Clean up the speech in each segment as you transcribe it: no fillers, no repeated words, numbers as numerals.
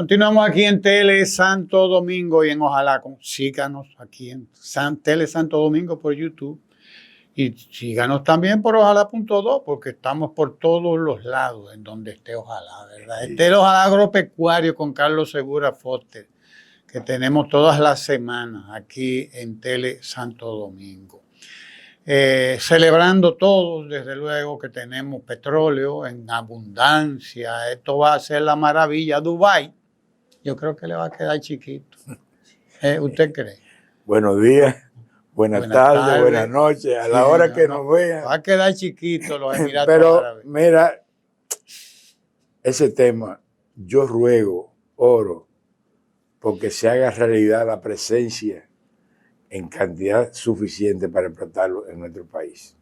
Continuamos aquí en Tele Santo Domingo y en Ojalá. Síganos aquí en Tele Santo Domingo por YouTube. Y síganos también por Ojalá.do, porque estamos por todos los lados en donde esté Ojalá, ¿verdad? Sí. Este es el Ojalá Agropecuario con Carlos Segura Foster, que tenemos todas las semanas aquí en Tele Santo Domingo. Celebrando todos, desde luego, que tenemos petróleo en abundancia. Esto va a ser la maravilla. Dubái, yo creo que le va a quedar chiquito. ¿Usted cree? Buenos días, buenas tardes, buenas noches, a la hora que nos vean. Va a quedar chiquito los Emiratos Pero, Árabes. mira, ese tema, yo ruego, oro, porque se haga realidad la presencia en cantidad suficiente para explotarlo en nuestro país.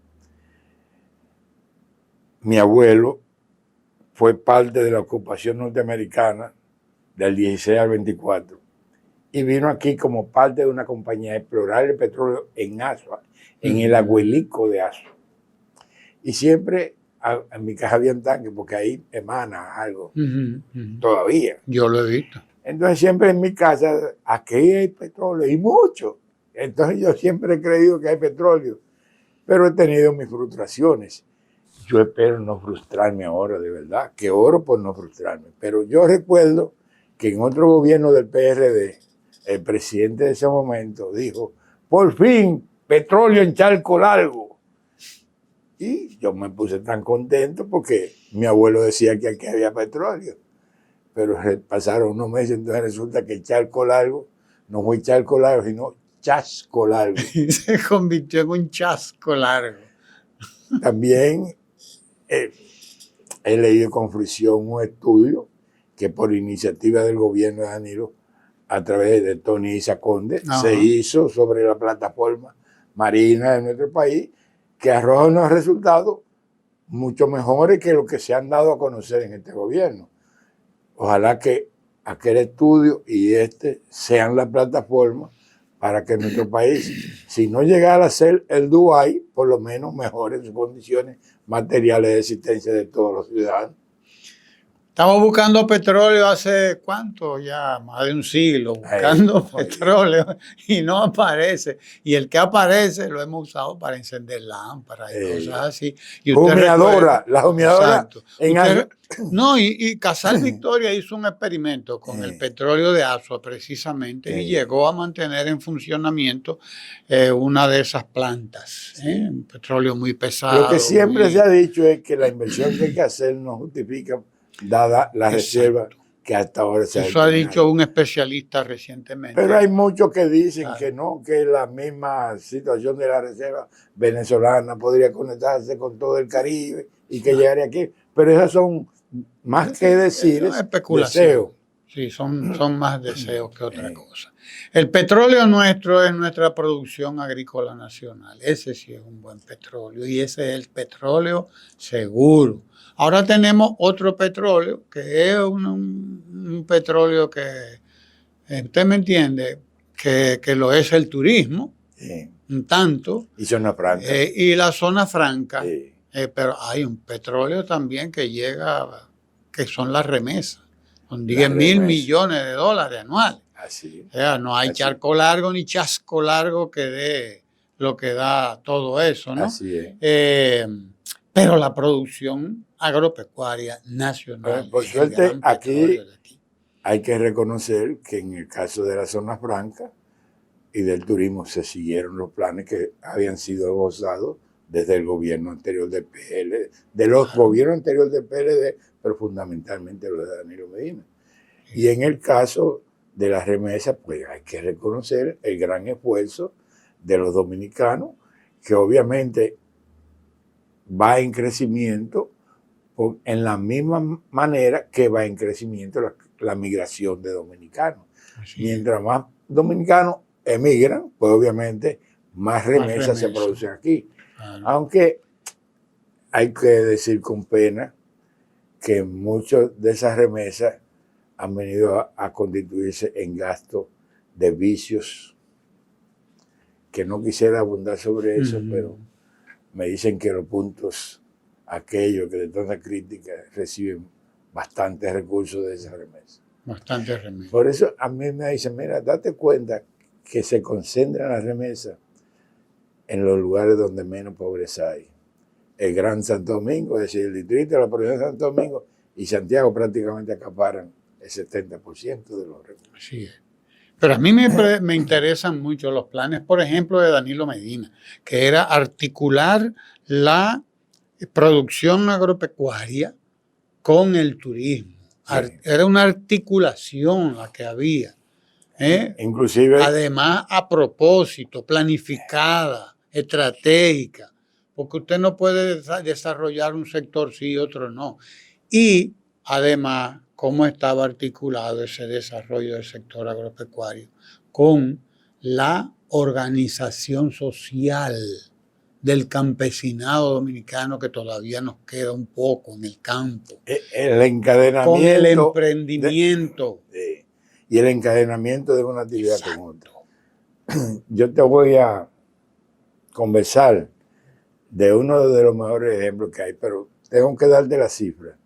Mi abuelo fue parte de la ocupación norteamericana del 16 al 24 y vino aquí como parte de una compañía a explorar el petróleo en Asua, en el abuelico de Asua. Y siempre en mi casa había un tanque porque ahí emana algo todavía. Yo lo he visto. Entonces siempre en mi casa, aquí hay petróleo y mucho. Entonces yo siempre he creído que hay petróleo, pero he tenido mis frustraciones. Yo espero no frustrarme ahora, de verdad, que oro por no frustrarme. Pero yo recuerdo que en otro gobierno del PRD, el presidente de ese momento dijo, por fin, petróleo en Charco Largo. Y yo me puse tan contento porque mi abuelo decía que aquí había petróleo. Pero pasaron unos meses, entonces resulta que Charco Largo no fue Charco Largo, sino Chasco Largo. Se convirtió en un chasco largo. También he leído con fruición un estudio que por iniciativa del gobierno de Danilo, a través de Tony Isa Conde, se hizo sobre la plataforma marina de nuestro país, que arroja unos resultados mucho mejores que los que se han dado a conocer en este gobierno. Ojalá que aquel estudio y sean la plataforma para que nuestro país, si no llegara a ser el Dubái, por lo menos mejore sus condiciones materiales de existencia de todos los ciudadanos. Estamos buscando petróleo hace ¿cuánto? Ya más de un siglo buscando petróleo y no aparece. Y el que aparece lo hemos usado para encender lámparas y cosas así. Y humeadora, la humeadora. Y Casal Victoria hizo un experimento con el petróleo de Asua precisamente y llegó a mantener en funcionamiento una de esas plantas. Un petróleo muy pesado. Lo que siempre se ha dicho es que la inversión que hay que hacer no justifica dada la reserva que hasta ahora se ha hecho. Eso ha dicho un especialista recientemente. Pero hay muchos que dicen que no, que la misma situación de la reserva venezolana podría conectarse con todo el Caribe y que llegaría aquí. Pero esas son más que decir, deseos. Sí, son más deseos que otra cosa. El petróleo nuestro es nuestra producción agrícola nacional. Ese sí es un buen petróleo y ese es el petróleo seguro. Ahora tenemos otro petróleo que es un petróleo que, usted me entiende, que lo es el turismo, un tanto. Y zona franca. Y la zona franca. Pero hay un petróleo también que llega, que son las remesas. Con 10.000 millones de dólares anuales. Así. O sea, no hay charco largo ni chasco largo que dé lo que da todo eso, ¿no? Así es. Pero la producción agropecuaria nacional. Por suerte, aquí hay que reconocer que en el caso de la zona franca y del turismo se siguieron los planes que habían sido esbozados desde el gobierno anterior del PLD, de los gobiernos anteriores del PLD, pero fundamentalmente los de Danilo Medina. Y en el caso de las remesas, pues hay que reconocer el gran esfuerzo de los dominicanos, que obviamente va en crecimiento en la misma manera que va en crecimiento la migración de dominicanos. Mientras más dominicanos emigran, pues obviamente más remesas se producen aquí. Aunque hay que decir con pena que muchas de esas remesas han venido a constituirse en gastos de vicios, que no quisiera abundar sobre eso, pero me dicen que los puntos, aquellos que de tanta crítica reciben bastantes recursos de esa remesa. Bastante remesa. Por eso a mí me dicen, mira, date cuenta que se concentran las remesas en los lugares donde menos pobreza hay. El Gran Santo Domingo, es decir, el distrito de la provincia de Santo Domingo y Santiago prácticamente acaparan el 70% de los recursos. Así es. Pero a mí me interesan mucho los planes, por ejemplo, de Danilo Medina, que era articular la producción agropecuaria con el turismo. Sí. Era una articulación la que había. Inclusive, además, a propósito, planificada, estratégica, porque usted no puede desarrollar un sector sí y otro no. Y además, cómo estaba articulado ese desarrollo del sector agropecuario con la organización social del campesinado dominicano, que todavía nos queda un poco en el campo. El encadenamiento. Con el emprendimiento. Y el encadenamiento de una actividad con otra. Yo te voy a conversar de uno de los mejores ejemplos que hay, pero tengo que darte la cifra.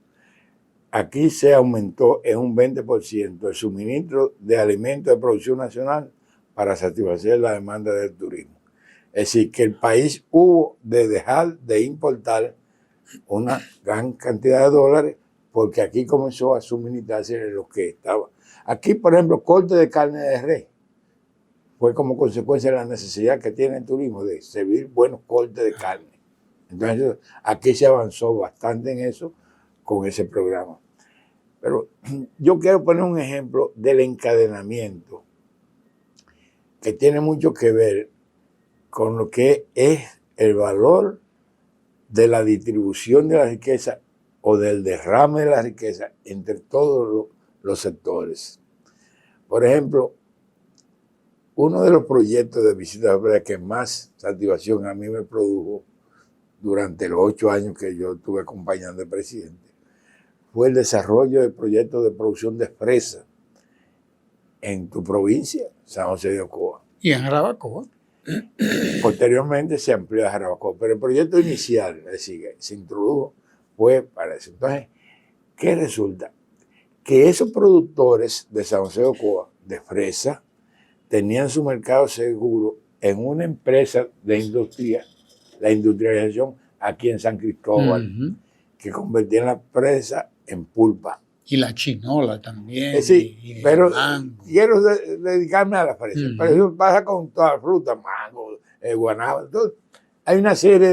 Aquí se aumentó en un 20% el suministro de alimentos de producción nacional para satisfacer la demanda del turismo. Es decir, que el país hubo de dejar de importar una gran cantidad de dólares porque aquí comenzó a suministrarse lo que estaba. Aquí, por ejemplo, corte de carne de res fue como consecuencia de la necesidad que tiene el turismo de servir buenos cortes de carne. Entonces, aquí se avanzó bastante en eso con ese programa. Pero yo quiero poner un ejemplo del encadenamiento que tiene mucho que ver con lo que es el valor de la distribución de la riqueza o del derrame de la riqueza entre todos los sectores. Por ejemplo, uno de los proyectos de visitas que más satisfacción a mí me produjo durante los 8 años que yo estuve acompañando al presidente fue el desarrollo de proyectos de producción de fresa en tu provincia, San José de Ocoa. Y en Jarabacoa. Posteriormente se amplió a Jarabacoa, pero el proyecto inicial, es decir, que se introdujo, fue para eso. Entonces, ¿qué resulta? Que esos productores de San José de Ocoa, de fresa, tenían su mercado seguro en una empresa de industria, la industrialización aquí en San Cristóbal, que convertía la fresa en pulpa. Y la chinola también. Sí, pero quiero dedicarme a la fresa. Pero eso pasa con toda la fruta, mango, guanábana. Entonces, hay una serie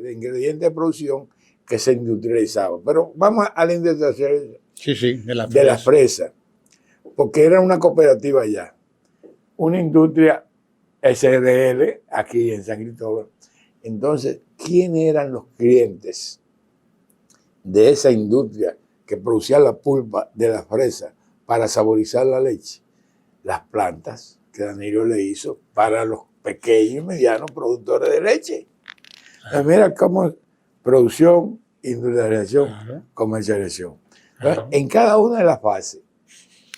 de ingredientes de producción que se industrializaban. Pero vamos a la industrialización de la fresa. Porque era una cooperativa ya. Una industria SRL aquí en San Cristóbal. Entonces, ¿quiénes eran los clientes de esa industria que producía la pulpa de la fresa para saborizar la leche? Las plantas que Danilo le hizo para los pequeños y medianos productores de leche. Entonces, mira cómo producción, industrialización, comercialización. Entonces, en cada una de las fases,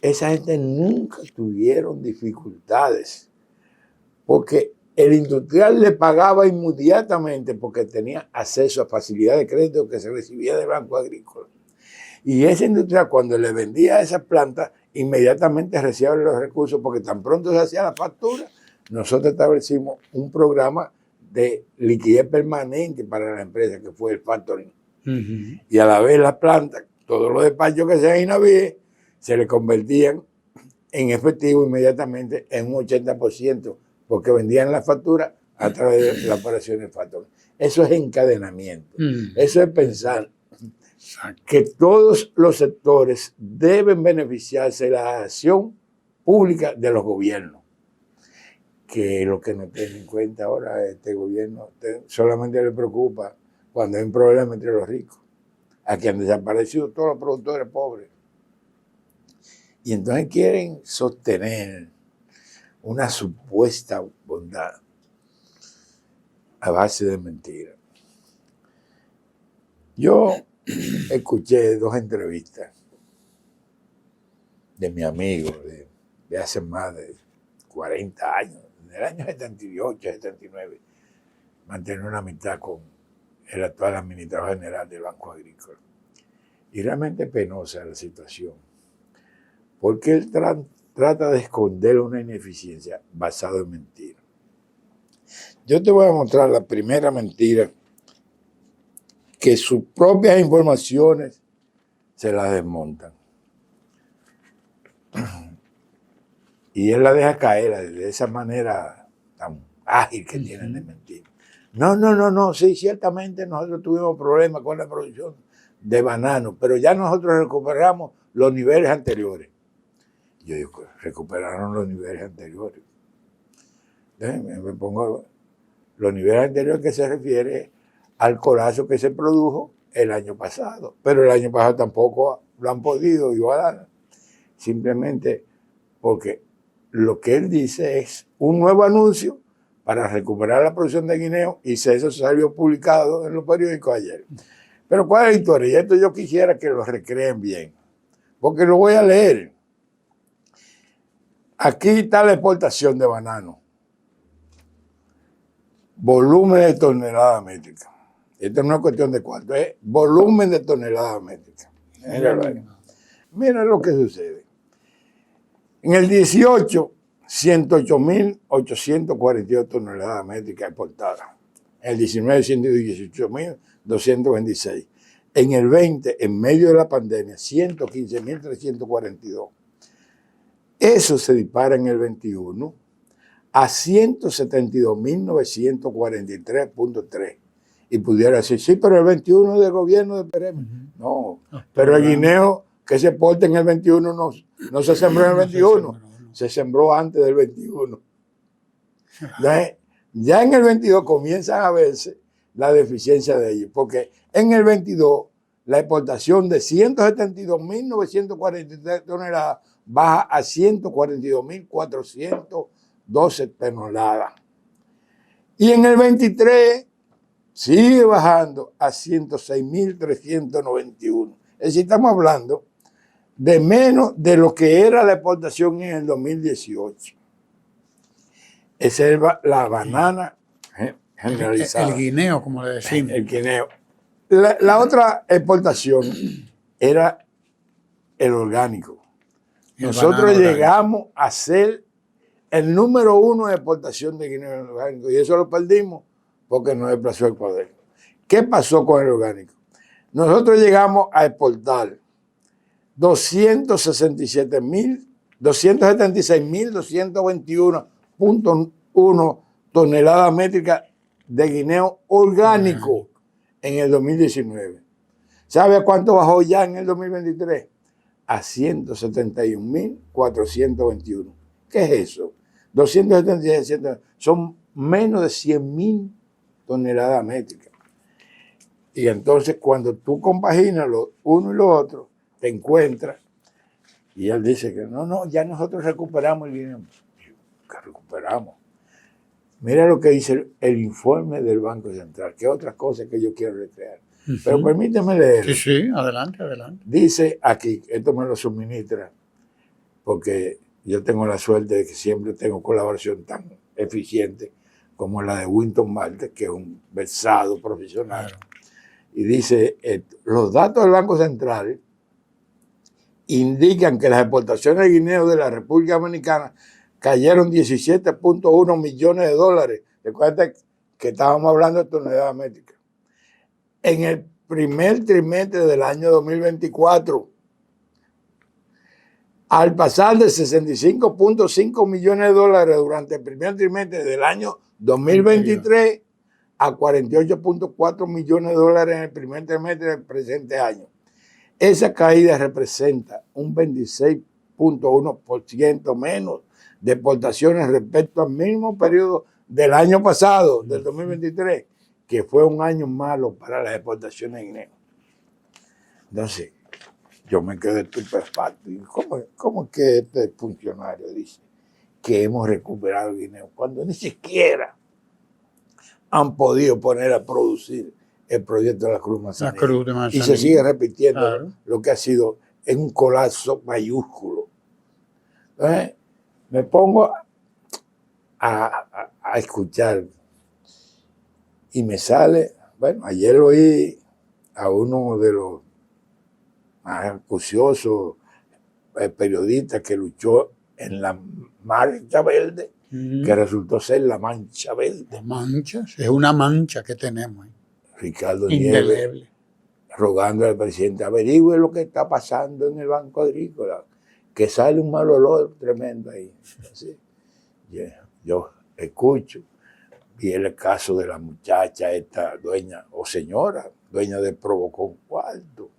esa gente nunca tuvieron dificultades, porque el industrial le pagaba inmediatamente porque tenía acceso a facilidad de crédito que se recibía del Banco Agrícola. Y ese industrial, cuando le vendía esas plantas, inmediatamente recibía los recursos porque tan pronto se hacía la factura, nosotros establecimos un programa de liquidez permanente para la empresa que fue el factoring. Y a la vez las plantas, todos los despachos que se hacían en Navidad, se le convertían en efectivo inmediatamente en un 80%, porque vendían la factura a través de la operación de factoring. Eso es encadenamiento. Eso es pensar que todos los sectores deben beneficiarse de la acción pública de los gobiernos. Que lo que no tiene en cuenta ahora este gobierno solamente le preocupa cuando hay un problema entre los ricos. Aquí han desaparecido todos los productores pobres. Y entonces quieren sostener una supuesta bondad a base de mentiras. Yo escuché 2 entrevistas de mi amigo de hace más de 40 años, en el año 78, 79, mantener una amistad con el actual administrador general del Banco Agrícola. Y realmente penosa la situación, porque él trata de esconder una ineficiencia basada en mentiras. Yo te voy a mostrar la primera mentira que sus propias informaciones se las desmontan. Y él la deja caer de esa manera tan ágil que tienen de mentir. No, sí, ciertamente nosotros tuvimos problemas con la producción de bananos, pero ya nosotros recuperamos los niveles anteriores. Yo digo, recuperaron los niveles anteriores. Entonces me pongo los niveles anteriores que se refiere al colapso que se produjo el año pasado, pero el año pasado tampoco lo han podido igualar, simplemente porque lo que él dice es un nuevo anuncio para recuperar la producción de guineo y eso salió publicado en los periódicos ayer. Pero ¿cuál es la historia? Y esto yo quisiera que lo recreen bien, porque lo voy a leer. Aquí está la exportación de banano. Volumen de tonelada métrica. Esto no es cuestión de cuánto, es volumen de tonelada métrica. Mira lo que sucede. En el 18, 108.842 toneladas métricas exportadas. En el 19, 118.226. En el 20, en medio de la pandemia, 115.342. Eso se dispara en el 21 a 172.943.3. Y pudiera decir, sí, pero el 21 del gobierno de Pérez. No, pero el guineo que se exporta en el 21 no se sembró en el 21, se sembró antes del 21. Ya en el 22 comienzan a verse la deficiencia de ellos, porque en el 22 la exportación de 172.943 toneladas baja a 142.412 toneladas. Y en el 23 sigue bajando a 106.391. Es decir, estamos hablando de menos de lo que era la exportación en el 2018. Esa es la banana generalizada. El guineo, como le decimos. El guineo. La otra exportación era el orgánico. Nosotros llegamos a ser el número 1 de exportación de guineo orgánico y eso lo perdimos porque nos desplazó el poder. ¿Qué pasó con el orgánico? Nosotros llegamos a exportar 276.221.1 toneladas métricas de guineo orgánico en el 2019. ¿Sabe a cuánto bajó ya en el 2023? A 171.421. ¿Qué es eso? 276 son menos de 100.000 toneladas métricas. Y entonces cuando tú compaginas lo uno y lo otro, te encuentras, y él dice que no, ya nosotros recuperamos el guineo. ¿Qué recuperamos? Mira lo que dice el informe del Banco Central, que es otra cosa que yo quiero recrear. Pero permíteme leer. Sí, adelante. Dice aquí, esto me lo suministra, porque yo tengo la suerte de que siempre tengo colaboración tan eficiente como la de Winton Marte, que es un versado profesional. Claro. Y dice, los datos del Banco Central indican que las exportaciones de guineo de la República Dominicana cayeron 17.1 millones de dólares. Recuerda que estábamos hablando de toneladas métricas. En el primer trimestre del año 2024, al pasar de 65.5 millones de dólares durante el primer trimestre del año 2023 a 48.4 millones de dólares en el primer trimestre del presente año. Esa caída representa un 26.1% menos de exportaciones respecto al mismo periodo del año pasado, del 2023, que fue un año malo para las exportaciones de guineo. Entonces, yo me quedé estupefacto. ¿Cómo es que este funcionario dice que hemos recuperado el guineo cuando ni siquiera han podido poner a producir el proyecto de la Cruz Manzanilla? Y se sigue repitiendo lo que ha sido en un colapso mayúsculo. Entonces, me pongo a escuchar y me sale, bueno, ayer oí a uno de los más acuciosos periodista que luchó en la Marcha Verde, que resultó ser la Mancha Verde. La mancha, es una mancha que tenemos. Ricardo Indeleble. Nieves, rogando al presidente, averigüe lo que está pasando en el Banco Agrícola, que sale un mal olor tremendo ahí. Así, yo escucho, vi el caso de la muchacha, esta dueña o señora, dueña de Provocón Cuarto.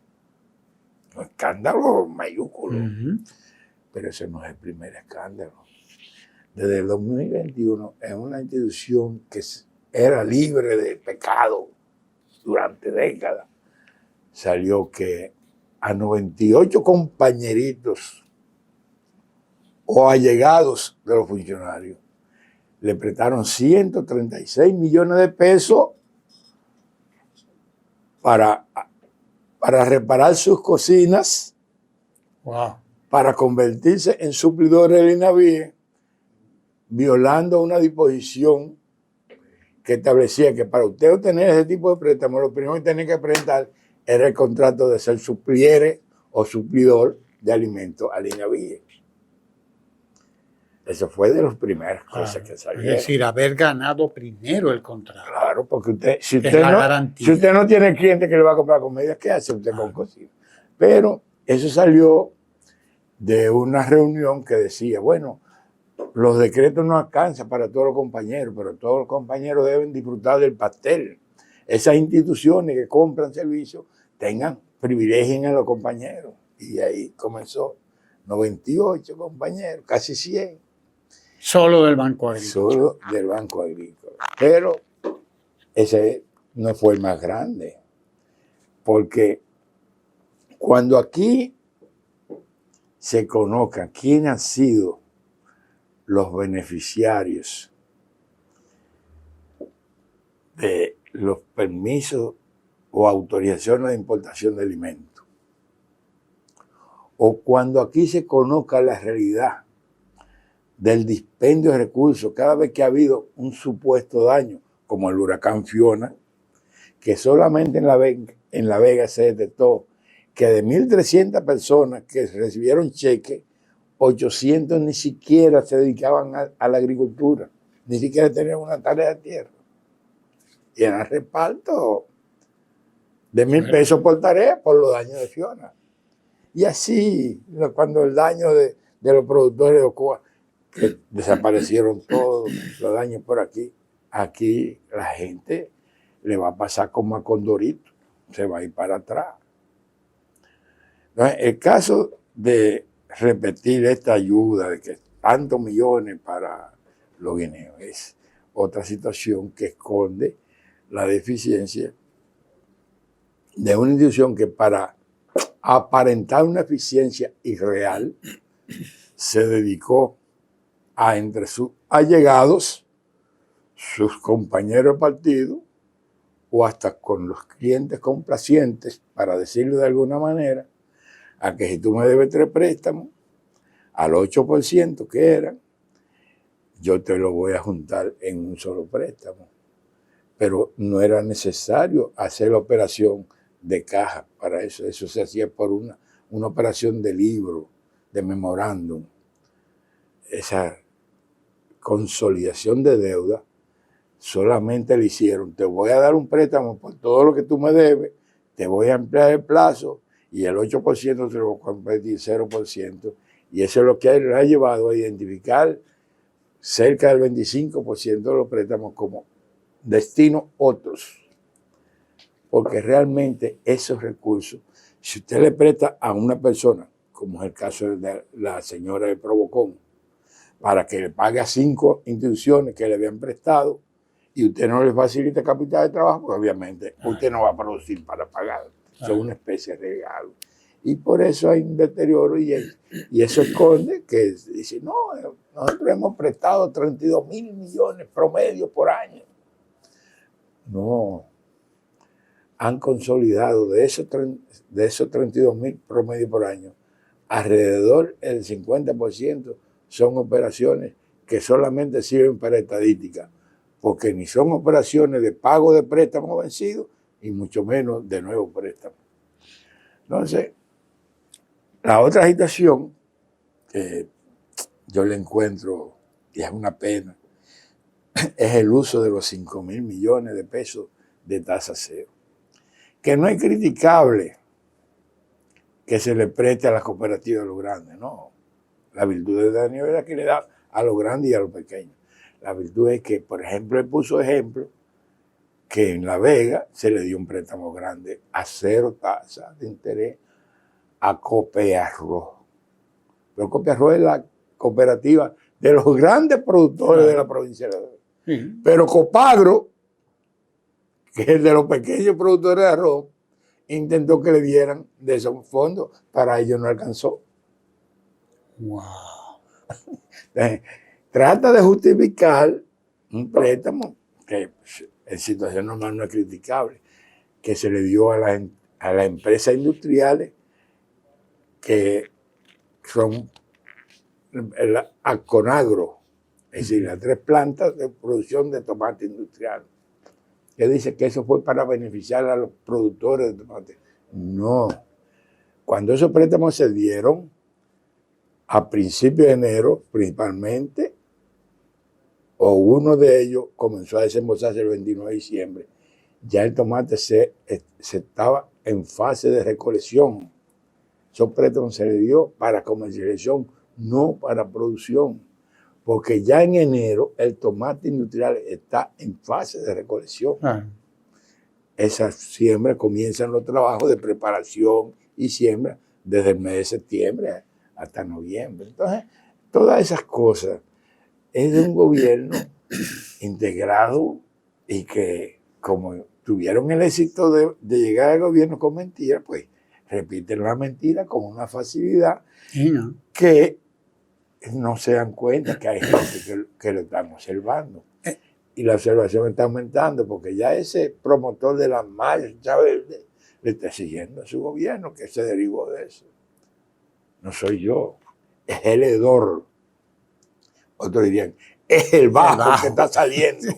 Un escándalo mayúsculo. Pero ese no es el primer escándalo. Desde el 2021, en una institución que era libre de pecado durante décadas, salió que a 98 compañeritos o allegados de los funcionarios le prestaron 136 millones de pesos para reparar sus cocinas, para convertirse en suplidores del INAVIE, violando una disposición que establecía que para usted obtener ese tipo de préstamo, lo primero que tenía que presentar era el contrato de ser supliere o suplidor de alimentos al INAVIE. Eso fue de las primeras cosas que salieron. Es decir, haber ganado primero el contrato. Claro, porque usted, si usted no tiene cliente que le va a comprar comida, ¿qué hace usted con cocina? Pero eso salió de una reunión que decía, bueno, los decretos no alcanzan para todos los compañeros, pero todos los compañeros deben disfrutar del pastel. Esas instituciones que compran servicios tengan privilegien a los compañeros. Y ahí comenzó 98 compañeros, casi 100. Solo del Banco Agrícola. Solo del Banco Agrícola. Pero ese no fue el más grande. Porque cuando aquí se conozca quién han sido los beneficiarios de los permisos o autorizaciones de importación de alimentos, o cuando aquí se conozca la realidad del dispendio de recursos cada vez que ha habido un supuesto daño, como el huracán Fiona, que solamente en La Vega se detectó que de 1.300 personas que recibieron cheques, 800 ni siquiera se dedicaban a la agricultura, ni siquiera tenían una tarea de tierra. Y eran reparto de 1.000 pesos por tarea por los daños de Fiona. Y así, cuando el daño de los productores de Ocoa, que desaparecieron todos los daños por aquí la gente le va a pasar como a Condorito, se va a ir para atrás. Entonces, el caso de repetir esta ayuda de que tantos millones para los guineos es otra situación que esconde la deficiencia de una institución que para aparentar una eficiencia irreal se dedicó a entre sus allegados, sus compañeros de partido o hasta con los clientes complacientes, para decirlo de alguna manera, a que si tú me debes 3 préstamos, al 8% que eran, yo te lo voy a juntar en un solo préstamo. Pero no era necesario hacer la operación de caja para eso. Eso se hacía por una operación de libro, de memorándum. Esa consolidación de deuda solamente le hicieron, te voy a dar un préstamo por todo lo que tú me debes, te voy a ampliar el plazo y el 8% te lo voy a convertir 0%. Y eso es lo que le ha llevado a identificar cerca del 25% de los préstamos como destino otros. Porque realmente esos recursos, si usted le presta a una persona, como es el caso de la señora de Provocón, para que le pague a 5 instituciones que le habían prestado y usted no le facilita capital de trabajo, pues obviamente usted no va a producir para pagar. Es una especie de regalo. Y por eso hay un deterioro y eso esconde que dice, no, nosotros hemos prestado 32.000 millones promedio por año. No, han consolidado de esos 32.000 promedio por año, alrededor del 50% son operaciones que solamente sirven para estadística, porque ni son operaciones de pago de préstamos vencidos y mucho menos de nuevos préstamos. Entonces, la otra situación que yo le encuentro, y es una pena, es el uso de los 5.000 millones de pesos de tasa cero. Que no es criticable que se le preste a las cooperativas a los grandes, no. La virtud de Daniel era que le da a los grandes y a los pequeños. La virtud es que, por ejemplo, él puso ejemplo que en La Vega se le dio un préstamo grande a 0 tasa de interés a Copearroz. Pero Copearroz es la cooperativa de los grandes productores de la provincia de La Vega. Sí. Pero Copagro, que es el de los pequeños productores de arroz, intentó que le dieran de esos fondos, para ellos no alcanzó. Wow. Entonces, trata de justificar un préstamo que en situación normal no es criticable, que se le dio a las empresas industriales que son a Conagro, es decir, las 3 plantas de producción de tomate industrial, que dice que eso fue para beneficiar a los productores de tomate. No. Cuando esos préstamos se dieron, a principios de enero, principalmente, o uno de ellos comenzó a desembolsarse el 29 de diciembre, ya el tomate se estaba en fase de recolección. Esos préstamos se le dio para comercialización, no para producción, porque ya en enero el tomate industrial está en fase de recolección. Esa siembra comienzan los trabajos de preparación y siembra desde el mes de septiembre hasta noviembre. Entonces, todas esas cosas es de un gobierno integrado y que, como tuvieron el éxito de llegar al gobierno con mentiras, pues repiten la mentira con una facilidad que no se dan cuenta que hay gente que lo están observando. Y la observación está aumentando porque ya ese promotor de la marcha verde le está siguiendo a su gobierno, que se derivó de eso. No soy yo, es el hedor. Otros dirían, es el bajo que está saliendo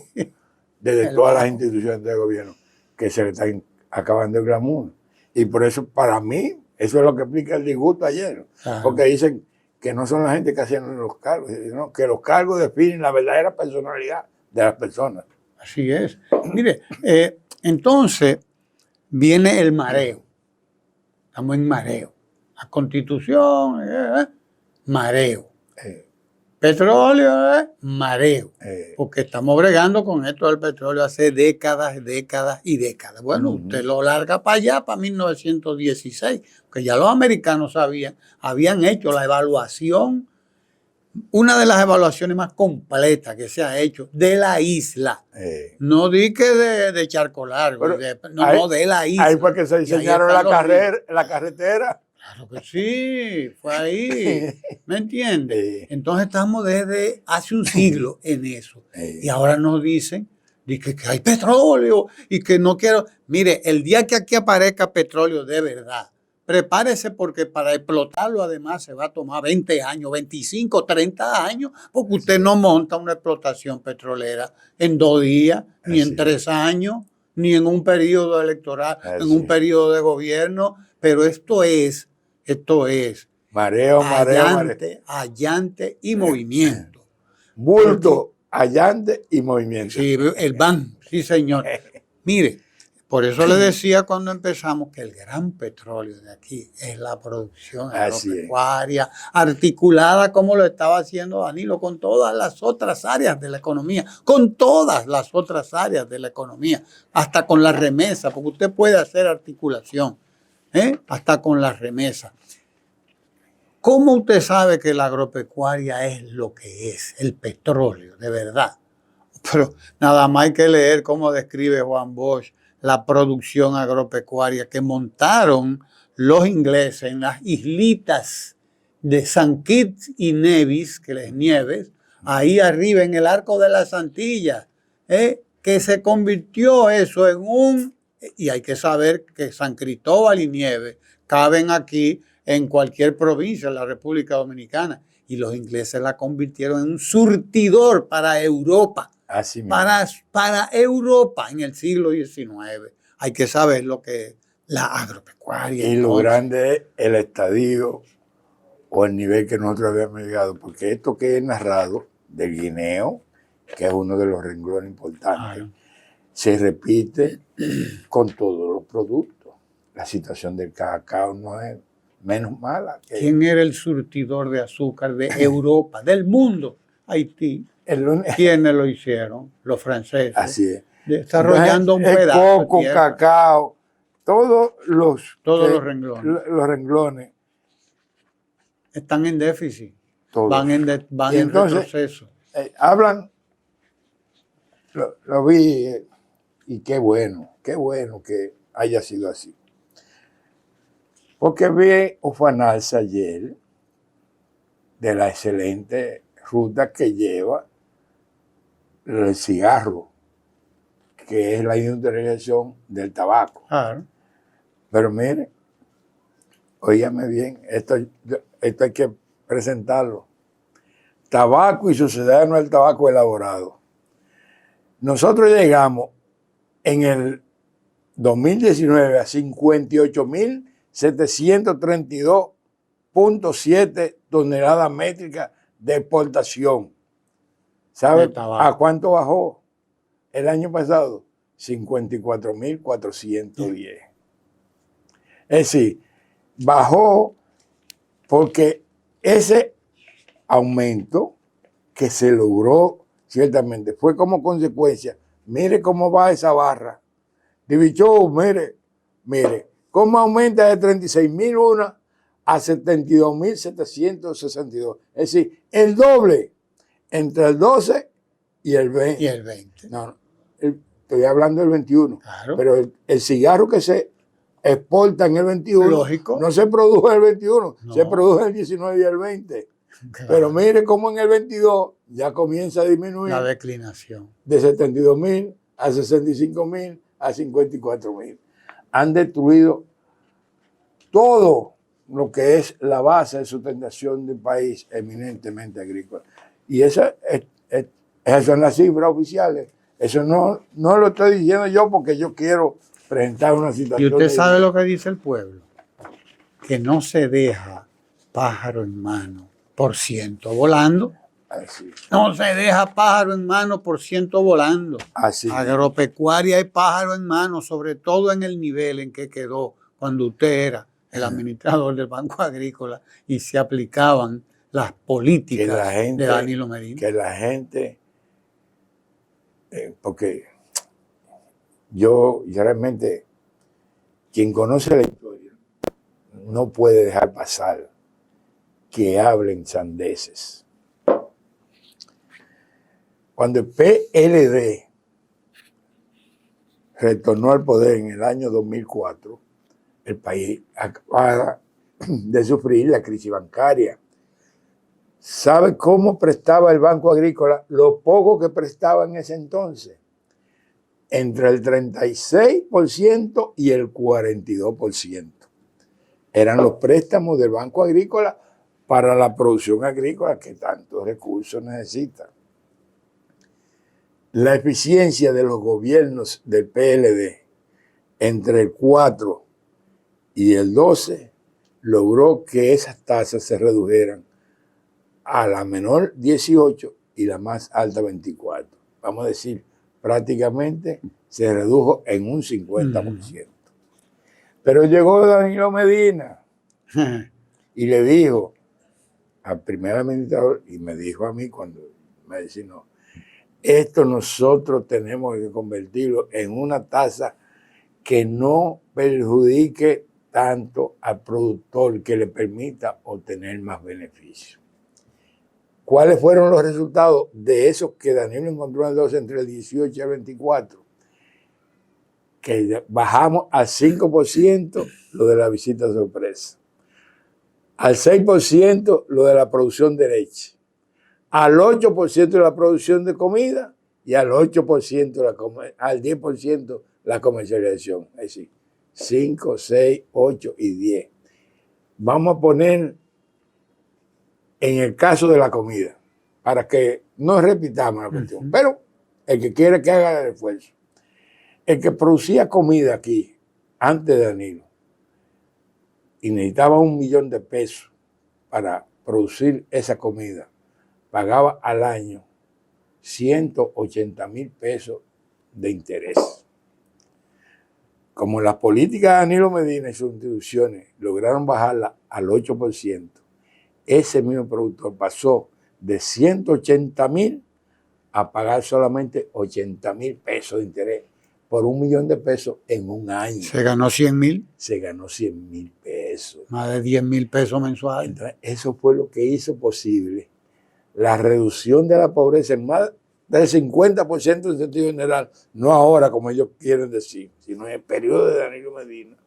desde todas las instituciones del gobierno, que se le está acabando el glamour. Y por eso, para mí, eso es lo que explica el disgusto ayer. Porque dicen que no son la gente que hacen los cargos, sino que los cargos definen la verdadera personalidad de las personas. Así es. Mire, entonces viene el mareo. Estamos en mareo. La Constitución, mareo. Petróleo, mareo. Porque estamos bregando con esto del petróleo hace décadas, décadas y décadas. Bueno, usted lo larga para allá, para 1916, que ya los americanos habían hecho la evaluación, una de las evaluaciones más completas que se ha hecho de la isla. No di que de Charco Largo, no, de la isla. Ahí fue que se diseñaron la carretera. Claro que sí, fue ahí, ¿me entiendes? Entonces estamos desde hace un siglo en eso. Y ahora nos dicen que hay petróleo y que no quiero. Mire, el día que aquí aparezca petróleo de verdad, prepárese porque para explotarlo además se va a tomar 20 años, 25, 30 años, porque usted no monta una explotación petrolera en 2 días, ni en 3 años, ni en un periodo electoral, en un periodo de gobierno, pero esto es mareo, allante y movimiento. Bulto, allante y movimiento. Sí, el BAN, sí señor. Mire, por eso le decía cuando empezamos que el gran petróleo de aquí es la producción agropecuaria, articulada como lo estaba haciendo Danilo con todas las otras áreas de la economía, hasta con la remesa, porque usted puede hacer articulación, hasta con la remesa. ¿Cómo usted sabe que la agropecuaria es lo que es, el petróleo, de verdad? Pero nada más hay que leer cómo describe Juan Bosch la producción agropecuaria que montaron los ingleses en las islitas de San Kitts y Nevis, ahí arriba en el Arco de las Antillas, que se convirtió eso en y hay que saber que San Cristóbal y Nieves caben aquí en cualquier provincia de la República Dominicana, y los ingleses la convirtieron en un surtidor para Europa. Así mismo. Para Europa en el siglo XIX. Hay que saber lo que es la agropecuaria. Y lo grande es el estadio o el nivel que nosotros habíamos llegado, porque esto que he narrado del guineo, que es uno de los renglones importantes, se repite con todos los productos. La situación del cacao no es menos mala. ¿Quién era el surtidor de azúcar de Europa, del mundo? Haití. ¿Quiénes lo hicieron? Los franceses. Así es. Desarrollando un pedazo coco, cacao, todos los renglones. Los renglones están en déficit. Todos. Van en retroceso. Hablan, lo vi, y qué bueno que haya sido así. Porque vi ufanarse ayer de la excelente ruta que lleva el cigarro, que es la industrialización del tabaco. Claro. Pero mire, óigame bien, esto hay que presentarlo. Tabaco y sociedad no es el tabaco elaborado. Nosotros llegamos en el 2019 a 58.732.7 toneladas métricas de exportación. ¿Sabe a cuánto bajó el año pasado? 54.410. Es decir, bajó porque ese aumento que se logró ciertamente fue como consecuencia. Mire cómo va esa barra. Divichó, mire, cómo aumenta de 36.001 a 72.762. Es decir, el doble entre el 12 y el 20. Y el 20. No, estoy hablando del 21. Claro. Pero el cigarro que se exporta en el 21, lógico, no se produjo en el 21, no, se produjo en el 19 y el 20. Claro. Pero mire cómo en el 22 ya comienza a disminuir. La declinación. De 72.000 a 65.000 a 54.000. Han destruido todo lo que es la base de sustentación del país eminentemente agrícola. Y esas son las cifras oficiales. Eso no lo estoy diciendo yo porque yo quiero presentar una situación. Y usted sabe lo que dice el pueblo, que no se deja pájaro en mano por ciento volando. Así. No se deja pájaro en mano por ciento volando. Así. Agropecuaria hay pájaro en mano, sobre todo en el nivel en que quedó cuando usted era el administrador del Banco Agrícola y se aplicaban las políticas de Danilo Medina. Que la gente, porque yo realmente, quien conoce la historia, no puede dejar pasar que hablen sandeces. Cuando el PLD retornó al poder en el año 2004, el país acababa de sufrir la crisis bancaria. ¿Sabe cómo prestaba el Banco Agrícola? Lo poco que prestaba en ese entonces. Entre el 36% y el 42%. Eran los préstamos del Banco Agrícola para la producción agrícola que tantos recursos necesita. La eficiencia de los gobiernos del PLD entre el 4 y el 12 logró que esas tasas se redujeran a la menor 18 y la más alta 24. Vamos a decir, prácticamente se redujo en un 50%. Pero llegó Danilo Medina y le dijo al primer administrador, y me dijo a mí cuando me decía, no, esto nosotros tenemos que convertirlo en una tasa que no perjudique tanto al productor, que le permita obtener más beneficios. ¿Cuáles fueron los resultados de esos que Danilo encontró en el 12 entre el 18 y el 24? Que bajamos al 5% lo de la visita sorpresa, al 6% lo de la producción de leche, al 8% de la producción de comida y al 8% al 10% la comercialización. Es decir, 5, 6, 8 y 10. Vamos a poner en el caso de la comida, para que no repitamos la cuestión. Pero el que quiere que haga el esfuerzo. El que producía comida aquí, antes de Danilo, y necesitaba $1 millón de pesos para producir esa comida pagaba al año 180,000 pesos de interés. Como las políticas de Danilo Medina y sus instituciones lograron bajarla al 8%, ese mismo productor pasó de 180,000 a pagar solamente 80,000 pesos de interés por 1,000,000 de pesos en un año. ¿Se ganó 100,000? Se ganó 100,000 pesos. Más de 10,000 pesos mensuales. Entonces, eso fue lo que hizo posible la reducción de la pobreza en más del 50% en sentido general, no ahora como ellos quieren decir, sino en el periodo de Danilo Medina,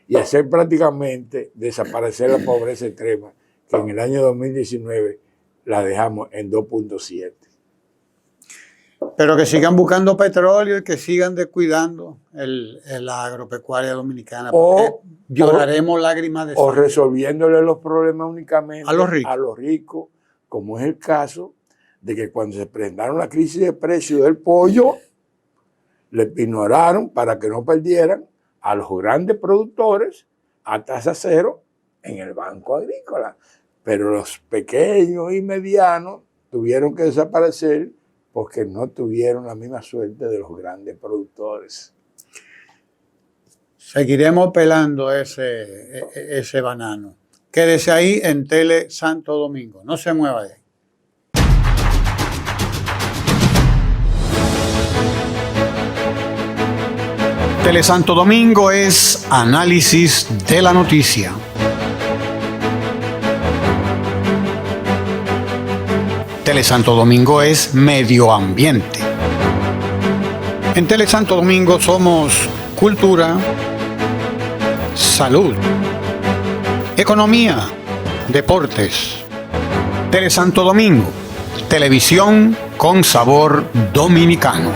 y hacer prácticamente desaparecer la pobreza extrema, que en el año 2019 la dejamos en 2.7. Pero que sigan buscando petróleo y que sigan descuidando la agropecuaria dominicana. O lloraremos lágrimas de o sangre. resolviéndole los problemas únicamente a los ricos, como es el caso de que cuando se presentaron la crisis de precios del pollo, le ignoraron para que no perdieran a los grandes productores a tasa cero en el Banco Agrícola. Pero los pequeños y medianos tuvieron que desaparecer porque no tuvieron la misma suerte de los grandes productores. Seguiremos pelando ese banano. Quédese ahí en Tele Santo Domingo. No se mueva de ahí. Tele Santo Domingo es análisis de la noticia. Tele Santo Domingo es medio ambiente. En Tele Santo Domingo somos cultura, salud, economía, deportes. Tele Santo Domingo, televisión con sabor dominicano.